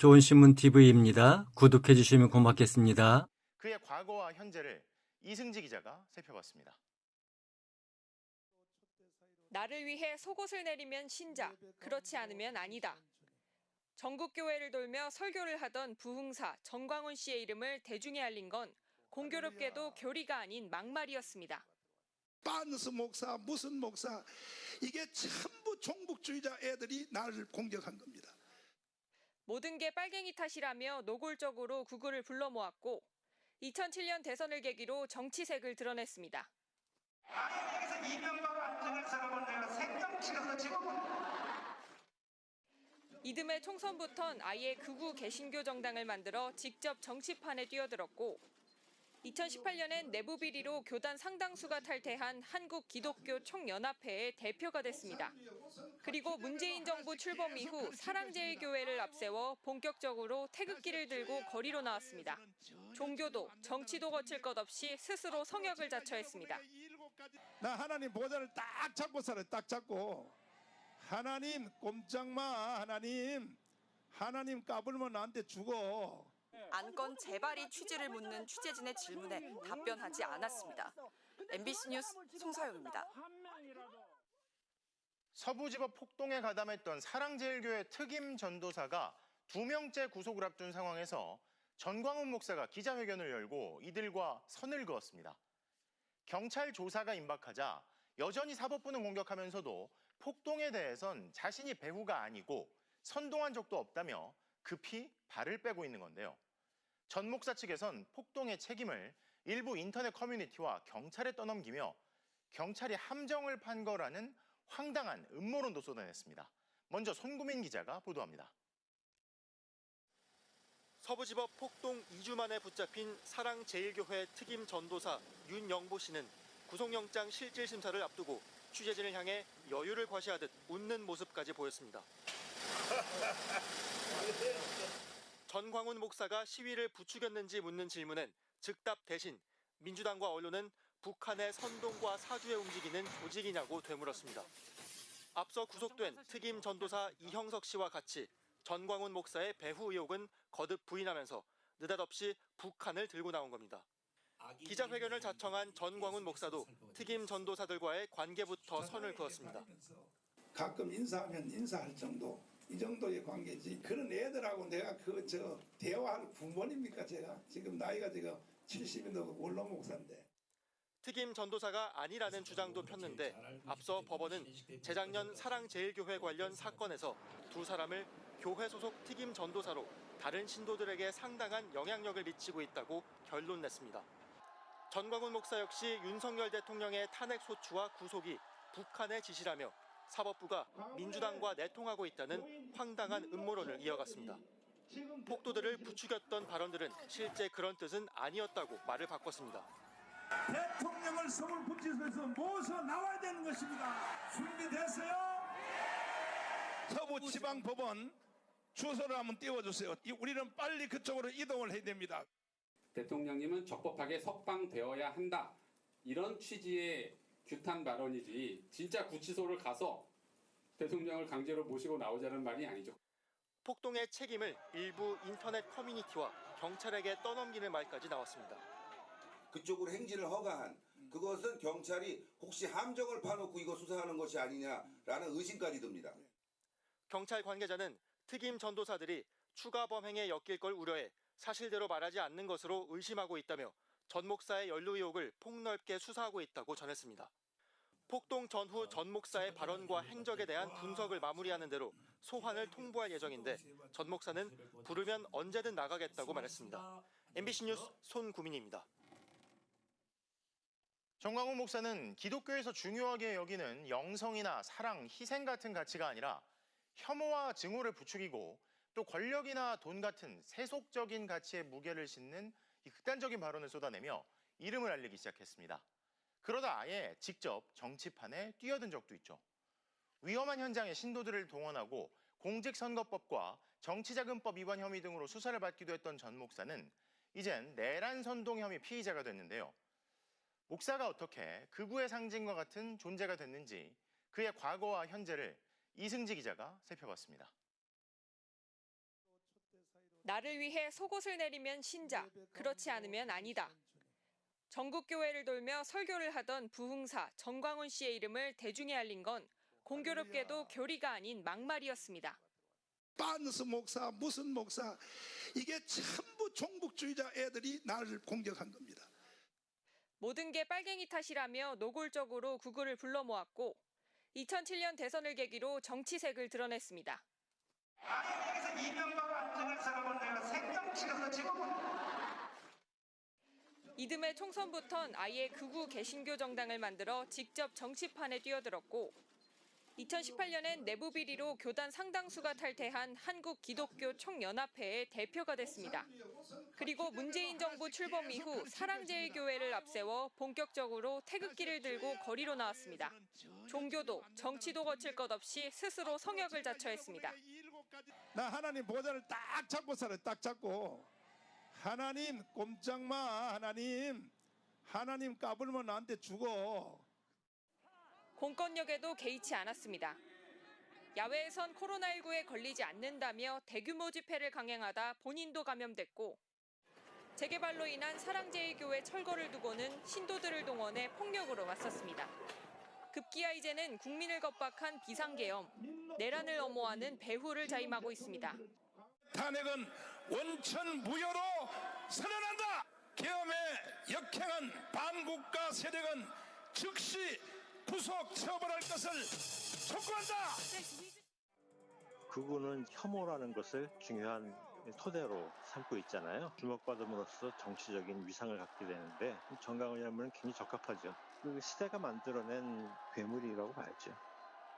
좋은 신문 TV입니다. 구독해 주시면 고맙겠습니다. 그의 과거와 현재를 이승지 기자가 살펴봤습니다. 나를 위해 속옷을 내리면 신자, 그렇지 않으면 아니다. 전국 교회를 돌며 설교를 하던 부흥사 전광훈 씨의 이름을 대중에 알린 건 공교롭게도 교리가 아닌 막말이었습니다. 반스 목사, 무슨 목사, 이게 전부 종북주의자 애들이 나를 공격한 겁니다. 모든 게 빨갱이 탓이라며 노골적으로 구글을 불러 모았고 2007년 대선을 계기로 정치색을 드러냈습니다. 여기서 이명박 안전을 사람을 내가 생명치료서 지금 이듬해 총선부턴 아예 극우 개신교 정당을 만들어 직접 정치판에 뛰어들었고 2018년엔 내부 비리로 교단 상당수가 탈퇴한 한국기독교총연합회의 대표가 됐습니다. 그리고 문재인 정부 출범 이후 사랑제일교회를 앞세워 본격적으로 태극기를 들고 거리로 나왔습니다. 종교도 정치도 거칠 것 없이 스스로 성역을 자처했습니다. 나 하나님 보좌를 딱 잡고 살아요. 딱 잡고. 하나님 꼼짝마. 하나님 까불면 나한테 죽어. 안건 재발의 취지를 묻는 취재진의 질문에 답변하지 않았습니다. MBC 뉴스 송서영입니다. 서부지법 폭동에 가담했던 사랑제일교회 특임 전도사가 2명째 구속을 앞둔 상황에서 전광훈 목사가 기자회견을 열고 이들과 선을 그었습니다. 경찰 조사가 임박하자 여전히 사법부는 공격하면서도 폭동에 대해선 자신이 배후가 아니고 선동한 적도 없다며 급히 발을 빼고 있는 건데요. 전 목사 측에선 폭동의 책임을 일부 인터넷 커뮤니티와 경찰에 떠넘기며 경찰이 함정을 판 거라는 황당한 음모론도 쏟아냈습니다. 먼저 손구민 기자가 보도합니다. 서부지법 폭동 2주 만에 붙잡힌 사랑제일교회 특임 전도사 윤영보 씨는 구속영장 실질심사를 앞두고 취재진을 향해 여유를 과시하듯 웃는 모습까지 보였습니다. 전광훈 목사가 시위를 부추겼는지 묻는 질문엔 즉답 대신 민주당과 언론은 북한의 선동과 사주에 움직이는 조직이냐고 되물었습니다. 앞서 구속된 특임 전도사 이형석 씨와 같이 전광훈 목사의 배후 의혹은 거듭 부인하면서 느닷없이 북한을 들고 나온 겁니다. 기자회견을 자청한 전광훈 목사도 특임 전도사들과의 관계부터 선을 그었습니다. 가끔 인사하면 인사할 정도. 이 정도의 관계지. 그런 애들하고 내가 대화할 부모님입니까 제가? 지금 나이가 제가 70이 넘고 원로 목사인데. 특임 전도사가 아니라는 주장도 폈는데 앞서 법원은 재작년 사랑제일교회 관련 사건에서 두 사람을 교회 소속 특임 전도사로 다른 신도들에게 상당한 영향력을 미치고 있다고 결론 냈습니다. 전광훈 목사 역시 윤석열 대통령의 탄핵 소추와 구속이 북한의 지시라며 사법부가 민주당과 내통하고 있다는 황당한 음모론을 이어갔습니다. 폭도들을 부추겼던 발언들은 실제 그런 뜻은 아니었다고 말을 바꿨습니다. 대통령을 서울구치소에서 모셔 나와야 되는 것입니다. 준비됐어요? 서부지방법원 주소를 한번 띄워주세요. 우리는 빨리 그쪽으로 이동을 해야 됩니다. 대통령님은 적법하게 석방되어야 한다. 이런 취지의 규탄 발언이지 진짜 구치소를 가서 대통령을 강제로 모시고 나오자는 말이 아니죠. 폭동의 책임을 일부 인터넷 커뮤니티와 경찰에게 떠넘기는 말까지 나왔습니다. 그쪽으로 행진을 허가한 그것은 경찰이 혹시 함정을 파놓고 이거 수사하는 것이 아니냐라는 의심까지 듭니다. 경찰 관계자는 특임 전도사들이 추가 범행에 엮일 걸 우려해 사실대로 말하지 않는 것으로 의심하고 있다며 전 목사의 연루 의혹을 폭넓게 수사하고 있다고 전했습니다. 폭동 전후 전 목사의 발언과 행적에 대한 분석을 마무리하는 대로 소환을 통보할 예정인데 전 목사는 부르면 언제든 나가겠다고 말했습니다. MBC 뉴스 손구민입니다. 전광훈 목사는 기독교에서 중요하게 여기는 영성이나 사랑, 희생 같은 가치가 아니라 혐오와 증오를 부추기고 또 권력이나 돈 같은 세속적인 가치에 무게를 싣는 이 극단적인 발언을 쏟아내며 이름을 알리기 시작했습니다. 그러다 아예 직접 정치판에 뛰어든 적도 있죠. 위험한 현장에 신도들을 동원하고 공직선거법과 정치자금법 위반 혐의 등으로 수사를 받기도 했던 전 목사는 이젠 내란 선동 혐의 피의자가 됐는데요. 목사가 어떻게 극우의 상징과 같은 존재가 됐는지 그의 과거와 현재를 이승지 기자가 살펴봤습니다. 나를 위해 속옷을 내리면 신자, 그렇지 않으면 아니다. 전국 교회를 돌며 설교를 하던 부흥사 전광훈 씨의 이름을 대중에 알린 건 공교롭게도 교리가 아닌 막말이었습니다. 반스 목사, 무슨 목사, 이게 전부 종북주의자 애들이 나를 공격한 겁니다. 모든 게 빨갱이 탓이라며 노골적으로 구구를 불러 모았고 2007년 대선을 계기로 정치색을 드러냈습니다. 여기서 이명박 안전을 사람은 내가 생명치료서 지금 이듬해 총선부턴 아예 극우 개신교 정당을 만들어 직접 정치판에 뛰어들었고 2018년엔 내부 비리로 교단 상당수가 탈퇴한 한국기독교총연합회의 대표가 됐습니다. 그리고 문재인 정부 출범 이후 사랑제일교회를 앞세워 본격적으로 태극기를 들고 거리로 나왔습니다. 종교도 정치도 거칠 것 없이 스스로 성역을 자처했습니다. 나 하나님 보좌를 딱 잡고 살아요. 딱 잡고. 하나님 꼼짝 마. 하나님 까불면 나한테 죽어. 공권력에도 개의치 않았습니다. 야외에선 코로나19에 걸리지 않는다며 대규모 집회를 강행하다 본인도 감염됐고 재개발로 인한 사랑제일교회 철거를 두고는 신도들을 동원해 폭력으로 맞섰습니다. 급기야 이제는 국민을 겁박한 비상계엄, 내란을 엄호하는 배후를 자임하고 있습니다. 탄핵은 원천 무효로 선언한다. 계엄에 역행한 반국가 세력은 즉시 구속 처벌할 것을 촉구한다. 극우는 혐오라는 것을 중요한 토대로 삼고 있잖아요. 주목받음으로써 정치적인 위상을 갖게 되는데 전광훈 혐의는 굉장히 적합하죠. 그 시대가 만들어낸 괴물이라고 봐야죠.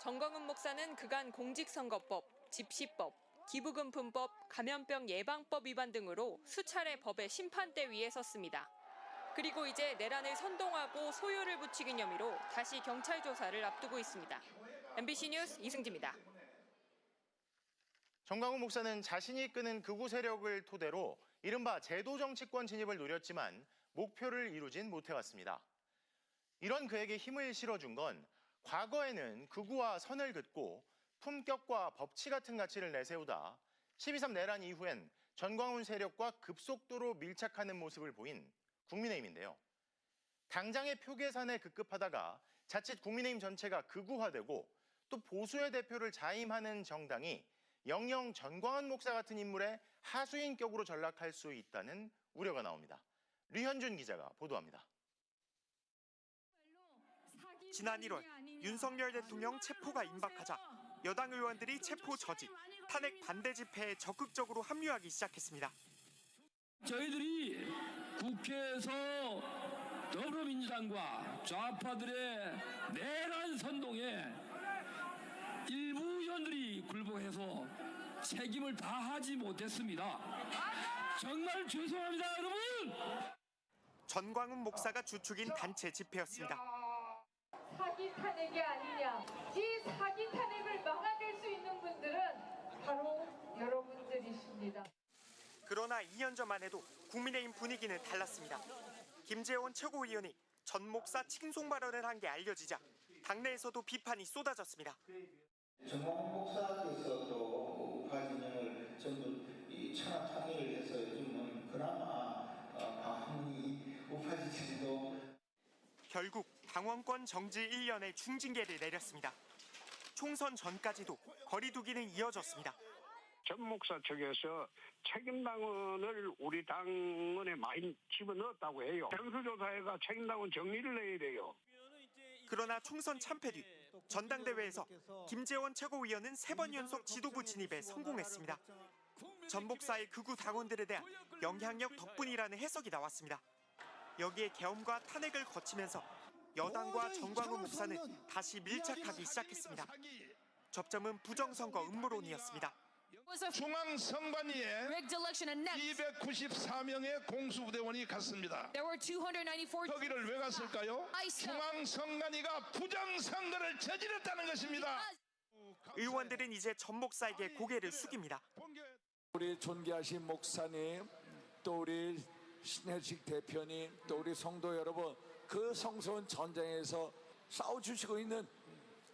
전광훈 목사는 그간 공직선거법, 집시법, 기부금품법, 감염병 예방법 위반 등으로 수차례 법의 심판대 위에 섰습니다. 그리고 이제 내란을 선동하고 소요를 부추긴 혐의로 다시 경찰 조사를 앞두고 있습니다. MBC 뉴스 이승지입니다. 전광훈 목사는 자신이 이끄는 극우 세력을 토대로 이른바 제도 정치권 진입을 노렸지만 목표를 이루진 못해왔습니다. 이런 그에게 힘을 실어준 건 과거에는 극우와 선을 긋고 품격과 법치 같은 가치를 내세우다 12.3 내란 이후엔 전광훈 세력과 급속도로 밀착하는 모습을 보인 국민의힘인데요. 당장의 표 계산에 급급하다가 자칫 국민의힘 전체가 극우화되고 또 보수의 대표를 자임하는 정당이 영영 전광훈 목사 같은 인물의 하수인격으로 전락할 수 있다는 우려가 나옵니다. 류현준 기자가 보도합니다. 지난 1월 윤석열 대통령 체포가 임박하자 여당 의원들이 체포 저지, 탄핵 반대 집회에 적극적으로 합류하기 시작했습니다. 저희들이 국회에서 더불어민주당과 좌파들의 내란 선동에 일부 의원들이 굴복해서 책임을 다하지 못했습니다. 정말 죄송합니다, 여러분. 전광훈 목사가 주축인 단체 집회였습니다. 사기 탄핵이 아니냐. 이 사기 탄핵을 막아낼 수 있는 분들은 바로 여러분들이십니다. 그러나 2년 전만 해도 국민의힘 분위기는 달랐습니다. 김재원 최고위원이 전 목사 칭송 발언을 한 게 알려지자 당내에서도 비판이 쏟아졌습니다. 전광훈 목사께서 또 우파 진영을 전부 천하 통일을 해서 요즘은 그나마 방문이 우파 지지도 결국 당원권 정지 1년의 중징계를 내렸습니다. 총선 전까지도 거리두기는 이어졌습니다. 전 목사 측에서 책임당원을 우리 당원에 많이 집어넣었다고 해요. 정수조사회가 책임당원 정리를 내야 돼요. 그러나 총선 참패 뒤 전당대회에서 김재원 최고위원은 3번 연속 지도부 진입에 성공했습니다. 전 목사의 극우 당원들에 대한 영향력 덕분이라는 해석이 나왔습니다. 여기에 계엄과 탄핵을 거치면서 여당과 전광훈 목사는 다시 밀착하기 시작했습니다. 접점은 부정선거 음모론이었습니다. 중앙선관위에 294명의 공수부대원이 갔습니다. 거기를 왜 갔을까요? 중앙선관위가 부정선거를 저질렀다는 것입니다. 의원들은 이제 전 목사에게 고개를 숙입니다. 우리 존귀하신 목사님, 또 우리 신혜식 대표님, 또 우리 성도 여러분, 그 성스러운 전쟁에서 싸워주시고 있는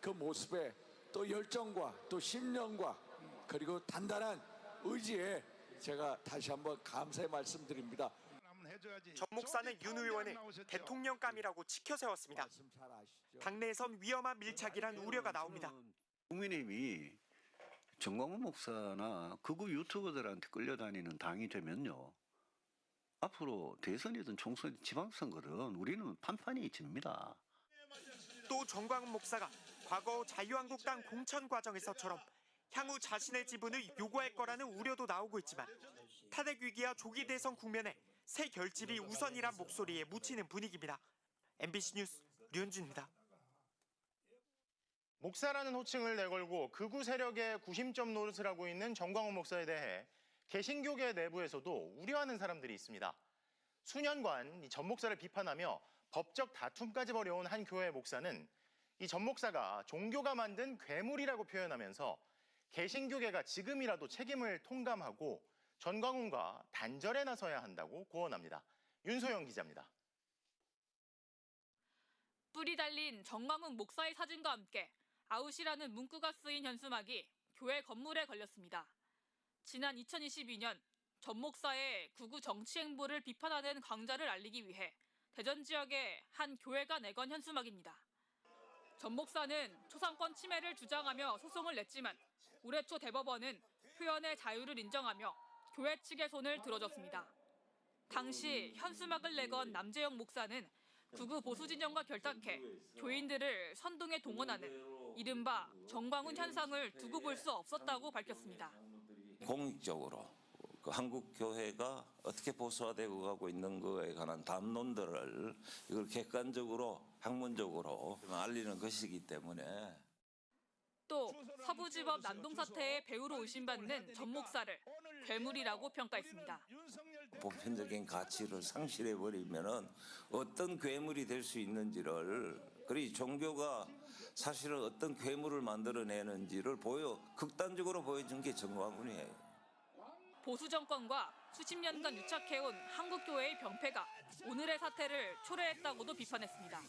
그 모습에 또 열정과 또 신념과 그리고 단단한 의지에 제가 다시 한번 감사의 말씀드립니다. 전 목사는 윤 의원을 대통령감이라고 치켜세웠습니다. 당내에선 위험한 밀착이란 우려가 나옵니다. 국민의힘이 정광훈 목사나 극우 유튜버들한테 끌려다니는 당이 되면요. 앞으로 대선이든 총선이든 지방선거든 우리는 판판이 집니다. 또 정광훈 목사가 과거 자유한국당 공천 과정에서처럼 향후 자신의 지분을 요구할 거라는 우려도 나오고 있지만 탄핵 위기와 조기 대선 국면에 새 결집이 우선이란 목소리에 묻히는 분위기입니다. MBC 뉴스 류현준입니다. 목사라는 호칭을 내걸고 극우 세력의 구심점 노릇을 하고 있는 정광훈 목사에 대해 개신교계 내부에서도 우려하는 사람들이 있습니다. 수년간 이 전 목사를 비판하며 법적 다툼까지 벌여온 한 교회 목사는 이 전 목사가 종교가 만든 괴물이라고 표현하면서 개신교계가 지금이라도 책임을 통감하고 전광훈과 단절에 나서야 한다고 고언합니다. 윤소영 기자입니다. 뿔이 달린 정광훈 목사의 사진과 함께 아웃이라는 문구가 쓰인 현수막이 교회 건물에 걸렸습니다. 지난 2022년 전 목사의 극우 정치 행보를 비판하는 강좌를 알리기 위해 대전 지역의 한 교회가 내건 현수막입니다. 전 목사는 초상권 침해를 주장하며 소송을 냈지만 올해 초 대법원은 표현의 자유를 인정하며 교회 측의 손을 들어줬습니다. 당시 현수막을 내건 남재영 목사는 극우 보수 진영과 결탁해 교인들을 선동에 동원하는 이른바 정광훈 현상을 두고 볼 수 없었다고 밝혔습니다. 공익적으로 한국 교회가 어떻게 보수화되고 가고 있는 거에 관한 담론들을 이걸 객관적으로 학문적으로 알리는 것이기 때문에 또 서부지법 난동 사태의 배우로 의심받는 전 목사를 괴물이라고 평가했습니다. 보편적인 가치를 상실해버리면은 어떤 괴물이 될 수 있는지를 그리고 종교가 사실은 어떤 괴물을 만들어내는지를 극단적으로 보여준 게 정광훈이에요. 보수 정권과 수십 년간 유착해온 한국교회의 병폐가 오늘의 사태를 초래했다고도 비판했습니다.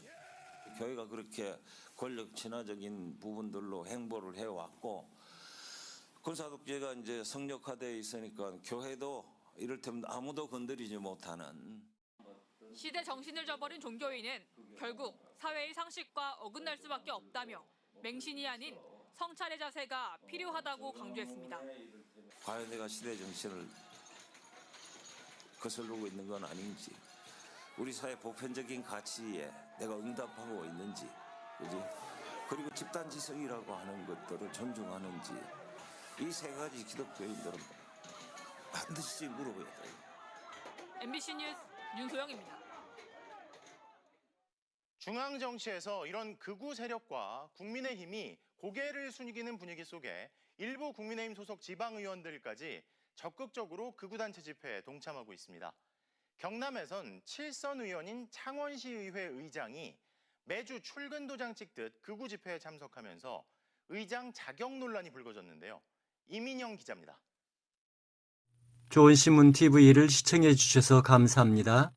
교회가 그렇게 권력 친화적인 부분들로 행보를 해왔고 군사독재가 이제 성역화되어 있으니까 교회도 이를테면 아무도 건드리지 못하는 시대 정신을 저버린 종교인은 결국 사회의 상식과 어긋날 수밖에 없다며 맹신이 아닌 성찰의 자세가 필요하다고 강조했습니다. 과연 내가 시대 정신을 거슬르고 있는 건 아닌지 우리 사회 보편적인 가치에 내가 응답하고 있는지 그지? 그리고 집단지성이라고 하는 것들을 존중하는지 이 세 가지 기독교인들은 반드시 물어봐야 돼요. MBC 뉴스 윤소영입니다. 중앙 정치에서 이런 극우 세력과 국민의힘이 고개를 숙이는 분위기 속에 일부 국민의힘 소속 지방의원들까지 적극적으로 극우단체 집회에 동참하고 있습니다. 경남에선 7선 의원인 창원시의회 의장이 매주 출근 도장 찍듯 극우 집회에 참석하면서 의장 자격 논란이 불거졌는데요. 이민영 기자입니다. 좋은 신문 TV를 시청해 주셔서 감사합니다.